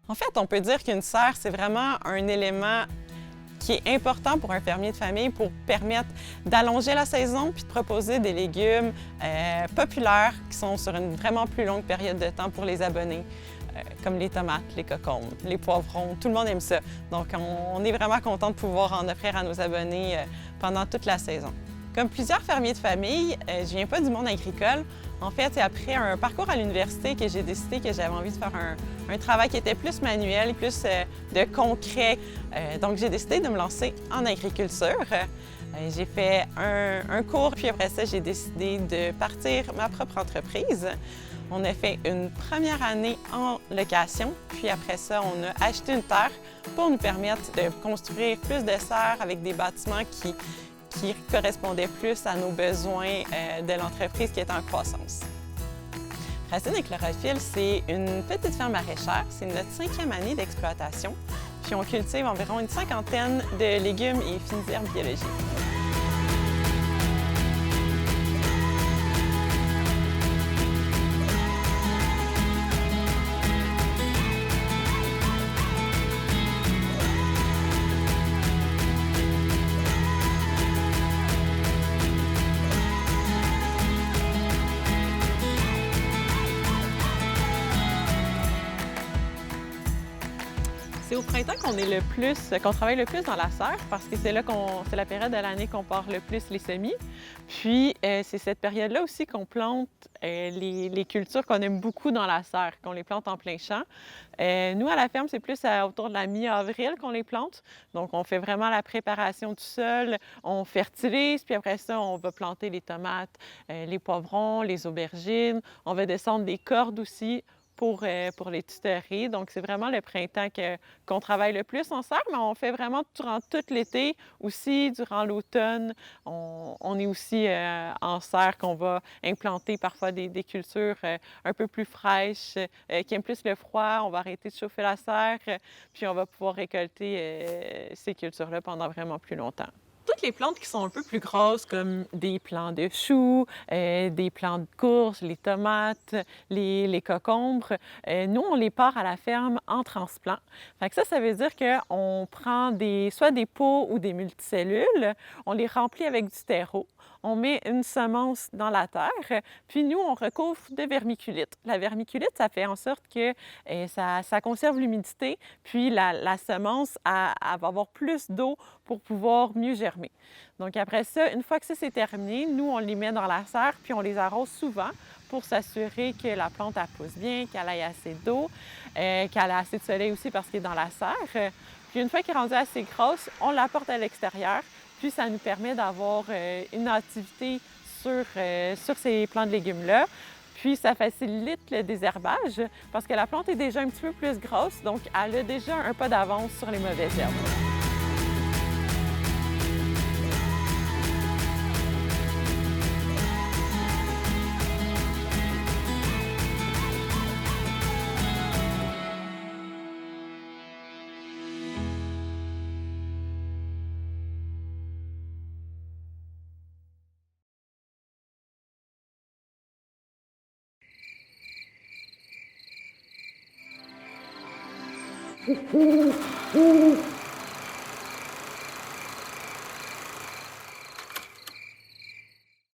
En fait, on peut dire qu'une serre, c'est vraiment un élément qui est important pour un fermier de famille pour permettre d'allonger la saison puis de proposer des légumes populaires qui sont sur une vraiment plus longue période de temps pour les abonnés, comme les tomates, les concombres, les poivrons. Tout le monde aime ça. Donc, on est vraiment content de pouvoir en offrir à nos abonnés pendant toute la saison. Comme plusieurs fermiers de famille, je viens pas du monde agricole. En fait, c'est après un parcours à l'université que j'ai décidé que j'avais envie de faire un travail qui était plus manuel, plus de concret. Donc, j'ai décidé de me lancer en agriculture. J'ai fait un cours, puis après ça, j'ai décidé de partir ma propre entreprise. On a fait une première année en location, puis après ça, on a acheté une terre pour nous permettre de construire plus de serres avec des bâtiments qui correspondaient plus à nos besoins de l'entreprise qui est en croissance. Racine et Chlorophylle, c'est une petite ferme maraîchère. C'est notre 5e année d'exploitation. Puis on cultive environ une 50aine de légumes et fines herbes biologiques. C'est au printemps qu'on travaille le plus dans la serre parce que c'est la période de l'année qu'on part le plus les semis. Puis c'est cette période-là aussi qu'on plante les cultures qu'on aime beaucoup dans la serre, qu'on les plante en plein champ. Nous, à la ferme, c'est plus autour de la mi-avril qu'on les plante. Donc, on fait vraiment la préparation du sol, on fertilise, puis après ça, on va planter les tomates, les poivrons, les aubergines. On va descendre des cordes aussi pour les tuteries. Donc, c'est vraiment le printemps qu'on travaille le plus en serre, mais on fait vraiment durant tout l'été, aussi durant l'automne. On est aussi en serre qu'on va implanter parfois des cultures un peu plus fraîches, qui aiment plus le froid. On va arrêter de chauffer la serre, puis on va pouvoir récolter ces cultures-là pendant vraiment plus longtemps. Toutes les plantes qui sont un peu plus grosses, comme des plants de choux, des plants de courges, les tomates, les concombres, nous, on les part à la ferme en transplant. Fait que ça veut dire qu'on prend soit des pots ou des multicellules, on les remplit avec du terreau, on met une semence dans la terre, puis nous, on recouvre de vermiculite. La vermiculite, ça fait en sorte que ça conserve l'humidité, puis la semence, elle va avoir plus d'eau pour pouvoir mieux germer. Donc après ça, une fois que ça c'est terminé, nous, on les met dans la serre, puis on les arrose souvent pour s'assurer que la plante, elle pousse bien, qu'elle ait assez d'eau, qu'elle ait assez de soleil aussi parce qu'elle est dans la serre. Puis une fois qu'elle est rendue assez grosse, on l'apporte à l'extérieur, puis ça nous permet d'avoir une activité sur ces plants de légumes-là. Puis ça facilite le désherbage parce que la plante est déjà un petit peu plus grosse, donc elle a déjà un pas d'avance sur les mauvaises herbes.